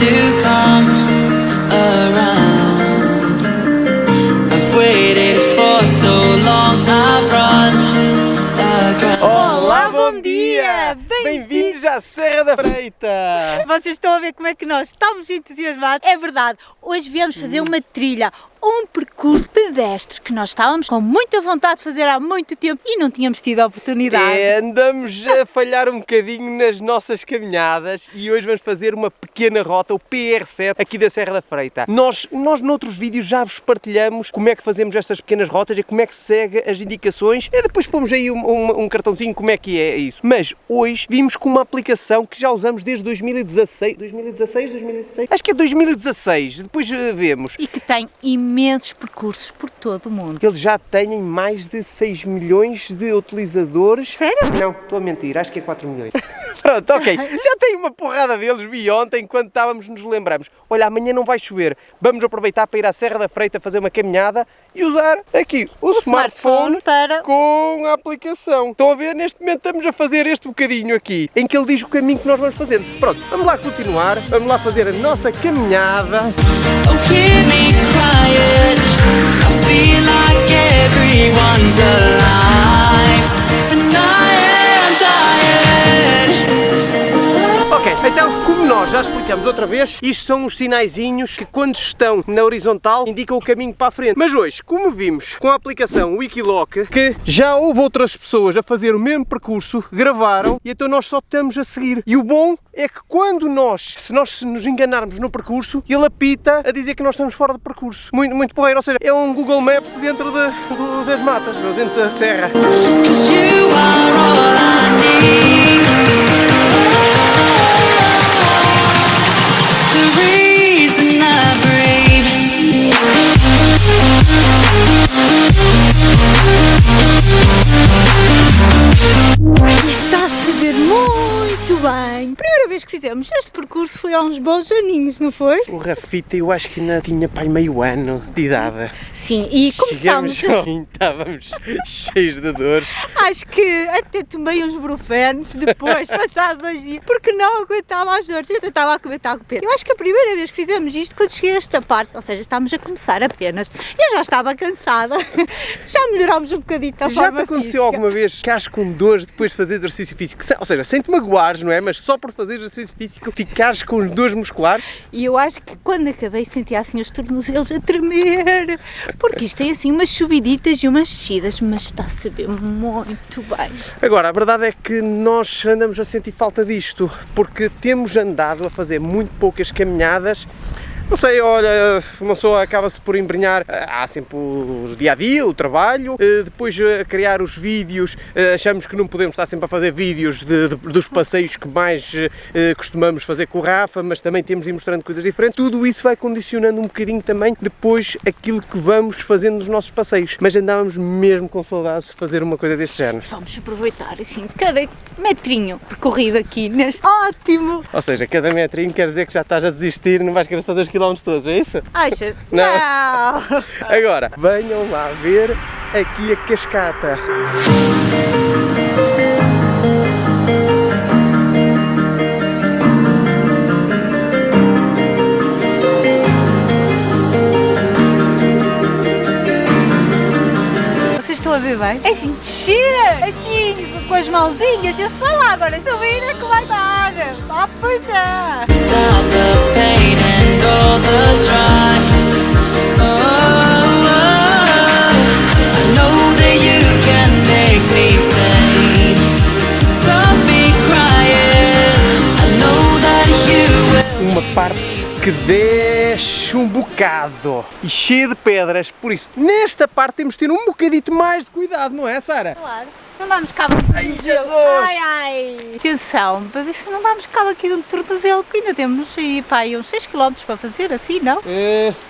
to come around. I've waited for so long, I've run aground. Olá, bom dia! Bem-vindos à Serra da Freita! Vocês estão a ver como é que nós estamos entusiasmados? É verdade, hoje viemos fazer uma trilha, um percurso pedestre que nós estávamos com muita vontade de fazer há muito tempo e não tínhamos tido a oportunidade. Andamos a falhar um bocadinho nas nossas caminhadas e hoje vamos fazer uma pequena rota, o PR7, aqui da Serra da Freita. Nós noutros vídeos já vos partilhamos como é que fazemos estas pequenas rotas e como é que se segue as indicações e depois pomos aí um cartãozinho como é que é isso. Mas hoje vimos com uma aplicação que já usamos desde 2016, 2016? Acho que é 2016, depois vemos. E que tem imensos percursos por todo o mundo. Eles já têm mais de 6 milhões de utilizadores. Sério? Não, estou a mentir, acho que é 4 milhões. Pronto, ok. Já tem uma porrada deles, vi ontem, enquanto estávamos, nos lembramos. Olha, amanhã não vai chover, vamos aproveitar para ir à Serra da Freita fazer uma caminhada e usar aqui o smartphone para... com a aplicação. Estão a ver? Neste momento estamos a fazer este bocadinho aqui, em que ele diz o caminho que nós vamos fazendo. Pronto, vamos lá continuar, vamos lá fazer a nossa caminhada. Oh, hear me crying. I feel like everyone's alive, and I am tired. Ok, então, como nós já explicamos outra vez, isto são os sinaizinhos que quando estão na horizontal indicam o caminho para a frente. Mas hoje, como vimos com a aplicação Wikiloc, que já houve outras pessoas a fazer o mesmo percurso, gravaram e então nós só estamos a seguir. E o bom é que quando se nós nos enganarmos no percurso, ele apita a dizer que nós estamos fora do percurso. Muito porreiro, ou seja, é um Google Maps dentro das matas, ou dentro da serra. 'Cause you are all I need. The reason I breathe. Está a saber muito bem. Primeira vez que fizemos este percurso foi há uns bons aninhos, não foi? O Rafita eu acho que ainda tinha pai meio ano de idade. Sim, e começámos... Chegamos ao fim, estávamos cheios de dores. Acho que até tomei uns brufenos depois, passado 2 dias, porque não aguentava as dores, eu tentava aguentar com o peso. Eu acho que a primeira vez que fizemos isto, quando cheguei a esta parte, ou seja, estávamos a começar apenas, eu já estava cansada, já melhorámos um bocadinho a Já forma te aconteceu física. alguma vez ficares com dores depois de fazer exercício físico? Ou seja, sem te magoares, não é? Mas só por fazer exercício físico ficares com dores musculares? E eu acho que quando acabei sentia assim os tornozelos a tremer, porque isto tem assim umas subiditas e umas descidas, mas está a saber muito bem. Agora, a verdade é que nós andamos a sentir falta disto, porque temos andado a fazer muito poucas caminhadas. Não sei, olha, uma pessoa acaba-se por embrenhar, há sempre o dia-a-dia, o trabalho, depois a criar os vídeos, achamos que não podemos estar sempre a fazer vídeos dos passeios que mais costumamos fazer com o Rafa, mas também temos de ir mostrando coisas diferentes. Tudo isso vai condicionando um bocadinho também depois aquilo que vamos fazendo nos nossos passeios, mas andávamos mesmo com saudades de fazer uma coisa deste género. Vamos aproveitar assim cada metrinho percorrido aqui neste ótimo. Ou seja, cada metrinho quer dizer que já estás a desistir, não vais querer fazer os quilómetros todos, é isso? Achas? Não. Não. Agora, venham lá ver aqui a cascata. Vocês estão a ver bem? É assim, descer, assim, com as mãozinhas, já se vai lá agora, subir é que vai dar. Vá para já. Without the pain and all the strife. Oh, I know that you can make me sane. Stop me crying. I know that you will. Uma parte que desce um bocado e cheia de pedras, por isso nesta parte temos de ter um bocadito mais de cuidado, não é, Sara? Claro. Não damos cabo. Ai, Jesus! Ai, ai! Atenção, para ver se não damos cabo aqui de um tornozelo, que ainda temos aí, pá, aí uns 6 km para fazer, assim, não?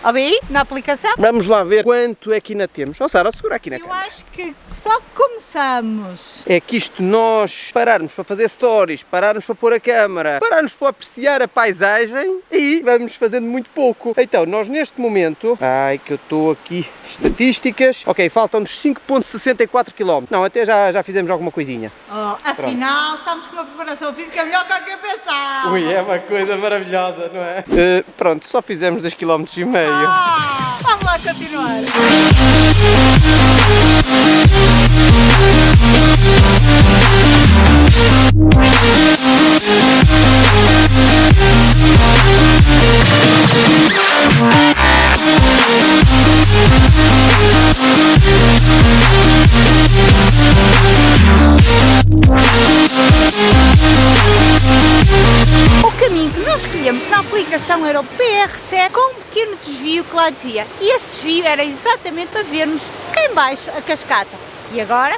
Ó, bem aí, na aplicação? Vamos lá ver quanto é que ainda temos. Ó, Sara, segura aqui na Eu câmera. acho que só começamos. É que isto nós pararmos para fazer stories, pararmos para pôr a câmara, pararmos para apreciar a paisagem e vamos fazendo muito pouco. Então, nós neste momento, ai que eu estou aqui, estatísticas, ok, faltam-nos 5,64 km. Não, até já fizemos alguma coisinha. Oh, afinal, estamos com uma uma preparação física melhor que a que eu pensava. Ui, é uma coisa maravilhosa, não é? Pronto, só fizemos 2,5 km. Vamos lá continuar. O caminho que nós escolhemos na aplicação era o PR7 com um pequeno desvio que lá dizia. E este desvio era exatamente para vermos cá em baixo a cascata. E agora,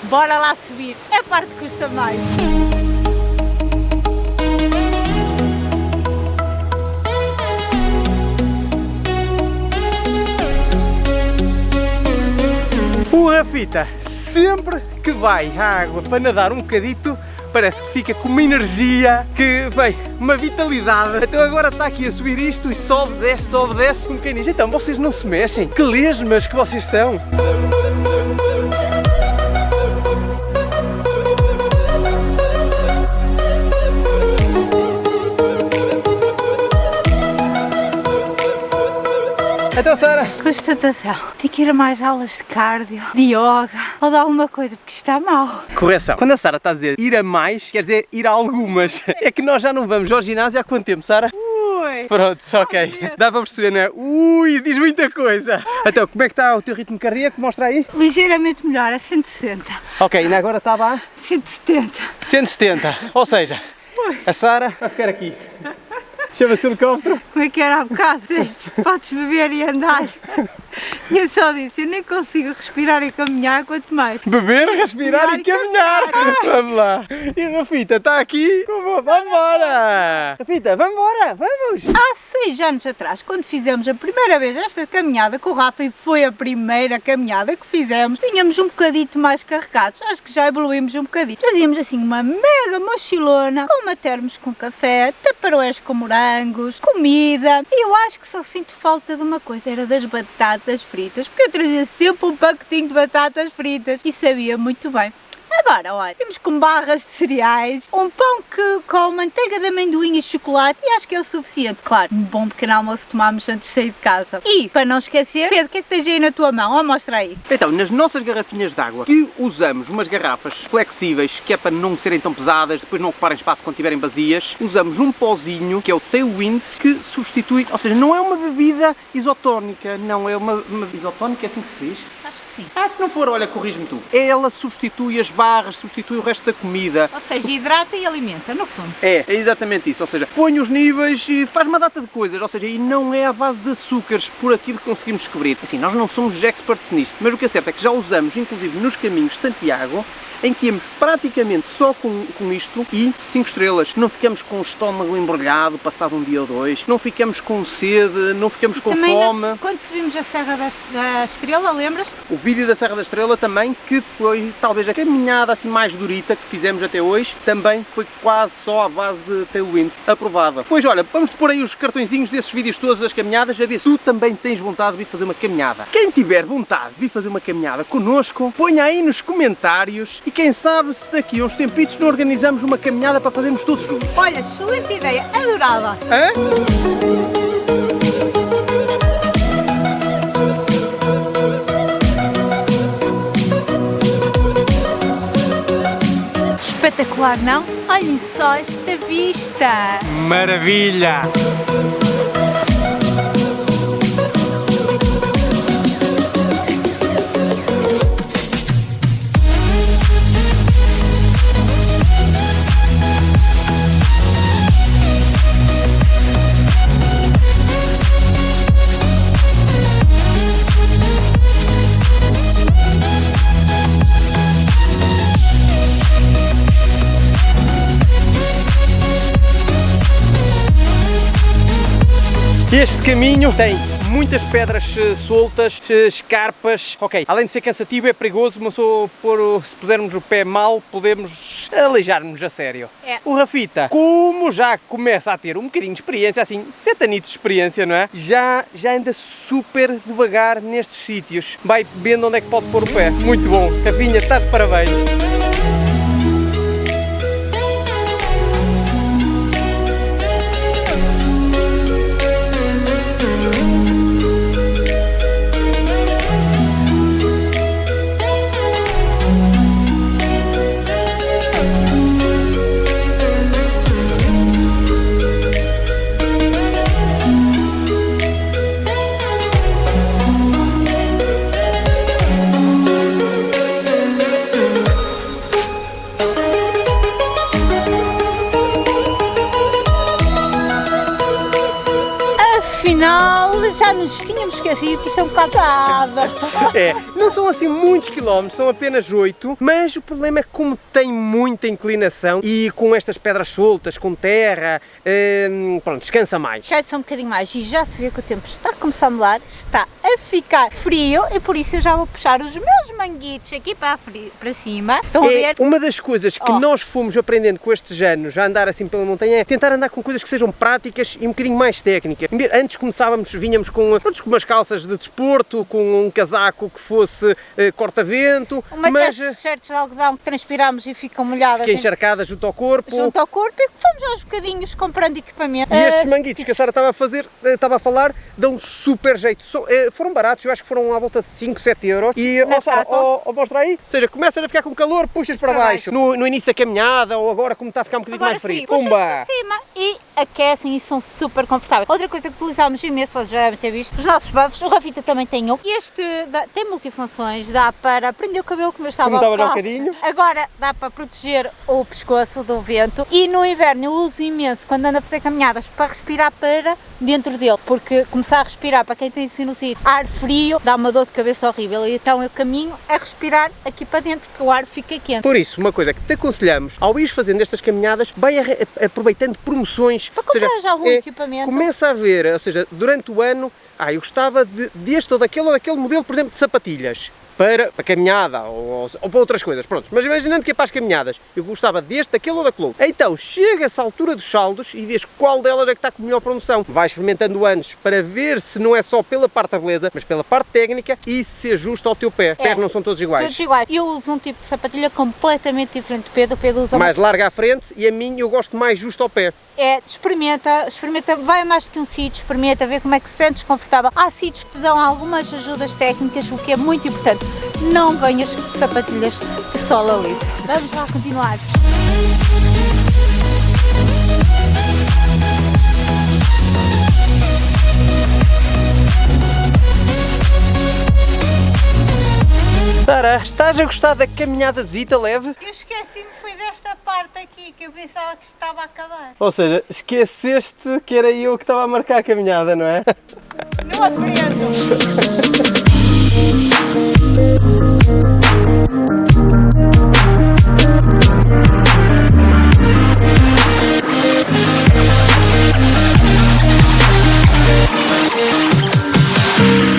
bora lá subir. É a parte que custa mais. O Rafita, sempre que vai à água para nadar um bocadito, parece que fica com uma energia, que, bem, uma vitalidade. Então agora está aqui a subir isto e sobe, desce, como quem diz. Então vocês não se mexem? Que lesmas que vocês são! Então, Sara? Constatação. Tem que ir a mais aulas de cardio, de yoga ou de alguma coisa, porque está mal. Correção. Quando a Sara está a dizer ir a mais, quer dizer ir a algumas. É que nós já não vamos ao ginásio há quanto tempo, Sara? Ui. Pronto, ok. Dá para perceber, não é? Ui, diz muita coisa. Então, como é que está o teu ritmo cardíaco? Mostra aí. Ligeiramente melhor, a 160. Ok, ainda agora estava a 170. 170. Ou seja, a Sara vai ficar aqui. Chama-se helicóptero. Como é que era há bocado? Podes beber e andar. E eu só disse, eu nem consigo respirar e caminhar, quanto mais. Beber, respirar e caminhar. Vamos lá. E a Rafita está aqui. Vamos embora. Rafita, vamos embora. Vamos. Há 6 anos atrás, quando fizemos a primeira vez esta caminhada com o Rafa, e foi a primeira caminhada que fizemos, vinhamos um bocadito mais carregados. Acho que já evoluímos um bocadito. Trazíamos assim uma mega mochilona com uma termos com café, taparoés com morangos, comida. E eu acho que só sinto falta de uma coisa, era das batatas fritas, porque eu trazia sempre um pacotinho de batatas fritas e sabia muito bem. Agora, olha, temos com barras de cereais, um pão com manteiga de amendoim e chocolate e acho que é o suficiente. Claro, um bom pequeno almoço tomámos antes de sair de casa. E, para não esquecer, Pedro, o que é que tens aí na tua mão? Ó, mostra aí. Então, nas nossas garrafinhas de água, que usamos umas garrafas flexíveis, que é para não serem tão pesadas, depois não ocuparem espaço quando estiverem vazias, usamos um pozinho, que é o Tailwind, que substitui, ou seja, não é uma bebida isotónica, não é uma isotónica, é assim que se diz? Acho que sim. Se não for, olha, corrige-me tu. Ela substitui as barras, substitui o resto da comida. Ou seja, hidrata e alimenta, no fundo. É exatamente isso, ou seja, põe os níveis e faz uma data de coisas, ou seja, e não é à base de açúcares, por aquilo que conseguimos descobrir. Assim, nós não somos experts nisto, mas o que é certo é que já usamos, inclusive nos caminhos de Santiago, em que íamos praticamente só com isto e 5 estrelas. Não ficamos com o estômago embrulhado passado um dia ou dois, não ficamos com sede, não ficamos com também fome. Quando subimos a Serra da Estrela, lembras-te? O vídeo da Serra da Estrela também, que foi talvez a caminhada assim mais durita que fizemos até hoje, também foi quase só à base de Tailwind, aprovada. Pois olha, vamos pôr aí os cartõezinhos desses vídeos todos das caminhadas, a ver se tu também tens vontade de vir fazer uma caminhada. Quem tiver vontade de vir fazer uma caminhada connosco, ponha aí nos comentários e quem sabe se daqui a uns tempitos não organizamos uma caminhada para fazermos todos juntos. Olha, excelente ideia, adorava. Hã? Espetacular, não? Olhem só esta vista! Maravilha! Este caminho tem muitas pedras soltas, escarpas, ok, além de ser cansativo é perigoso, mas se pusermos o pé mal podemos aleijar-nos a sério. É. O Rafita, como já começa a ter um bocadinho de experiência, assim, 7 anitos de experiência, não é? Já anda super devagar nestes sítios, vai vendo onde é que pode pôr o pé, muito bom. Rafinha, estás de parabéns. afinal já nos tínhamos esquecido que isto é um bocado nada. É, não são assim muitos quilómetros, são apenas 8, mas o problema é que como tem muita inclinação e com estas pedras soltas, com terra, pronto, descansa mais. Cai-se um bocadinho mais e já se vê que o tempo está a começar a mudar, está a ficar frio e por isso eu já vou puxar os meus manguitos aqui para cima. Estão a ver? Uma das coisas que nós fomos aprendendo com estes anos a andar assim pela montanha é tentar andar com coisas que sejam práticas e um bocadinho mais técnicas. Antes vinhamos com umas calças de desporto, com um casaco que fosse corta-vento, Mas t-shirts de algodão que transpiramos e ficam molhadas. Fiquei encharcada junto ao corpo. Junto ao corpo e fomos aos bocadinhos comprando equipamento. E estes manguitos que a Sara estava a falar, dão super jeito. Foram baratos, eu acho que foram à volta de 5, 7 euros. E, Sara, mostra aí, ou seja, começas a ficar com calor, puxas para baixo. No início da caminhada ou agora como está a ficar um bocadinho mais frio. Puxas para cima e aquecem e são super confortáveis. Outra coisa que utilizámos imenso, vocês já devem ter visto, os nossos buffs, o Rafita também tem um. Este tem multifunções, dá para prender o cabelo como eu estava há bocadinho. Agora dá para proteger o pescoço do vento e no inverno eu uso imenso quando ando a fazer caminhadas para respirar para dentro dele, porque começar a respirar para quem tem sinusite, ar frio, dá uma dor de cabeça horrível e então eu caminho a respirar aqui para dentro que o ar fica quente. Por isso, uma coisa que te aconselhamos, ao ir fazendo estas caminhadas, vai aproveitando promoções. Para comprar já algum equipamento. Começa a ver, ou seja, durante o ano, eu gostava deste ou daquele modelo, por exemplo, de sapatilhas. Para caminhada ou para outras coisas, pronto. Mas imaginando que é para as caminhadas, eu gostava daquele ou daquele outro. Então, chega-se à altura dos saldos e vês qual delas é que está com melhor promoção. Vais experimentando antes para ver se não é só pela parte da beleza, mas pela parte técnica e se ajusta ao teu pé. Os pés não são todos iguais. Todos iguais. Eu uso um tipo de sapatilha completamente diferente do Pedro. O Pedro usa mais larga à frente e a minha eu gosto mais justo ao pé. Experimenta, vai mais do que um sítio, experimenta, ver como é que se sentes confortável. Há sítios que te dão algumas ajudas técnicas, o que é muito importante. Não venhas com sapatilhas de sola lisa. Vamos lá continuar. Sara, estás a gostar da caminhadazita leve? Eu esqueci-me, foi desta parte aqui que eu pensava que estava a acabar. Ou seja, esqueceste que era eu que estava a marcar a caminhada, não é? Não aprendo!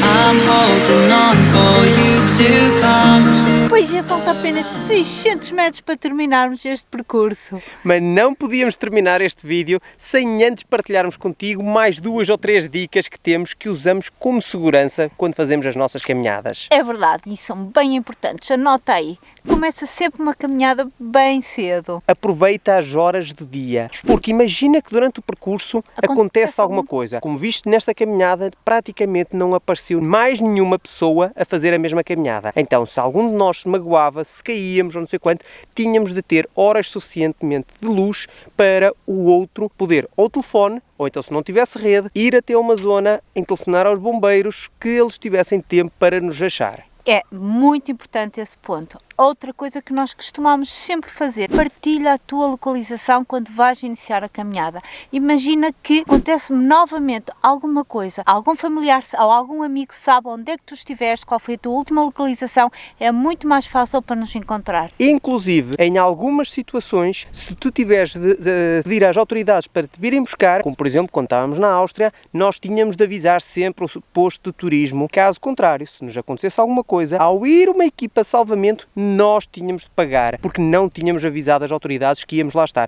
I'm holding on for you to come. Pois já falta apenas 600 metros para terminarmos este percurso. Mas não podíamos terminar este vídeo sem antes partilharmos contigo mais 2 ou 3 dicas que temos que usamos como segurança quando fazemos as nossas caminhadas. É verdade, e são bem importantes. Anota aí. Começa sempre uma caminhada bem cedo. Aproveita as horas do dia, porque imagina que durante o percurso acontece alguma coisa. Como viste nesta caminhada, praticamente não apareceu mais nenhuma pessoa a fazer a mesma caminhada. Então, se algum de nós se magoava, se caíamos ou não sei quanto, tínhamos de ter horas suficientemente de luz para o outro poder, ou telefone, ou então se não tivesse rede, ir até uma zona em telefonar aos bombeiros que eles tivessem tempo para nos achar. É muito importante esse ponto. Outra coisa que nós costumamos sempre fazer, partilha a tua localização quando vais iniciar a caminhada. Imagina que acontece novamente alguma coisa, algum familiar ou algum amigo sabe onde é que tu estiveste, qual foi a tua última localização, é muito mais fácil para nos encontrar. Inclusive, em algumas situações, se tu tiveres de pedir às autoridades para te virem buscar, como por exemplo quando estávamos na Áustria, nós tínhamos de avisar sempre o posto de turismo. Caso contrário, se nos acontecesse alguma coisa, ao ir uma equipa de salvamento, nós tínhamos de pagar, porque não tínhamos avisado as autoridades que íamos lá estar.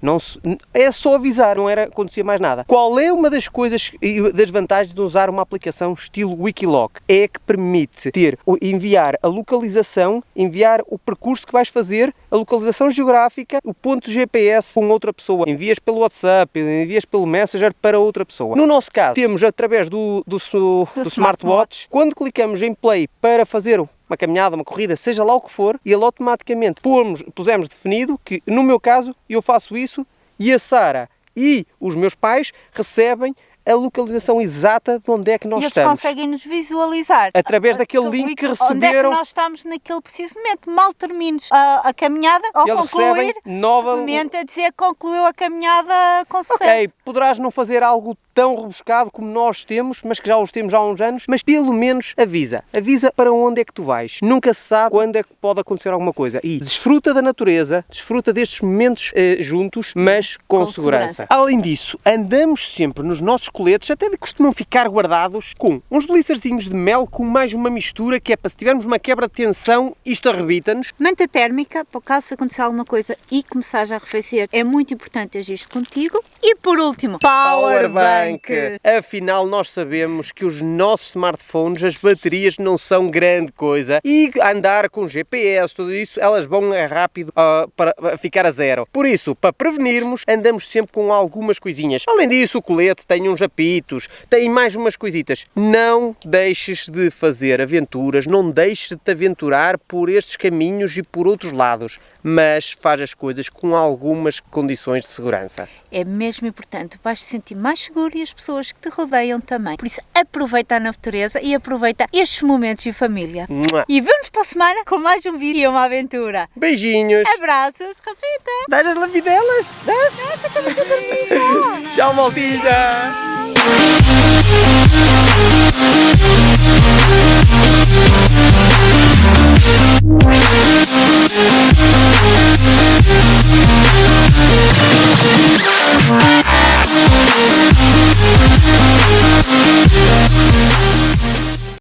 É só avisar, não acontecia mais nada. Qual é uma das coisas e das vantagens de usar uma aplicação estilo Wikiloc? É que permite enviar a localização, enviar o percurso que vais fazer, a localização geográfica, o ponto GPS com outra pessoa. Envias pelo WhatsApp, envias pelo Messenger para outra pessoa. No nosso caso, temos através do smartwatch, quando clicamos em play para fazer uma caminhada, uma corrida, seja lá o que for, e ele automaticamente pusemos definido que, no meu caso, eu faço isso e a Sara e os meus pais recebem a localização exata de onde é que nós E eles estamos. conseguem nos visualizar. Através daquele link que receberam. Onde é que nós estamos naquele preciso momento. Mal termines a caminhada, ao Eles concluir, recebem nova... comenta a dizer que concluiu a caminhada com sucesso. Ok, poderás não fazer algo tão rebuscado como nós temos, mas que já os temos há uns anos, mas pelo menos avisa. Avisa para onde é que tu vais. Nunca se sabe quando é que pode acontecer alguma coisa. E desfruta da natureza, desfruta destes momentos juntos, mas com segurança. Além disso, andamos sempre nos nossos coletes, até costumam ficar guardados, com uns blicerzinhos de mel, com mais uma mistura, que é para se tivermos uma quebra de tensão, isto arrebita-nos. Manta térmica, para caso acontecer alguma coisa e começares a arrefecer, é muito importante agir contigo. E por último, Powerbank. Afinal, nós sabemos que os nossos smartphones, as baterias não são grande coisa e andar com GPS, tudo isso, elas vão rápido para ficar a zero. Por isso, para prevenirmos, andamos sempre com algumas coisinhas. Além disso, o colete tem uns apitos, tem mais umas coisitas. Não deixes de fazer aventuras, não deixes de te aventurar por estes caminhos e por outros lados, mas faz as coisas com algumas condições de segurança. É mesmo importante, vais te sentir mais seguro e as pessoas que te rodeiam também. Por isso, aproveita a natureza e aproveita estes momentos em família. E vemos para a semana com mais um vídeo e uma aventura. Beijinhos! Abraços, Rafita! Dás as lambidelas? Dás? Tchau, maltinha!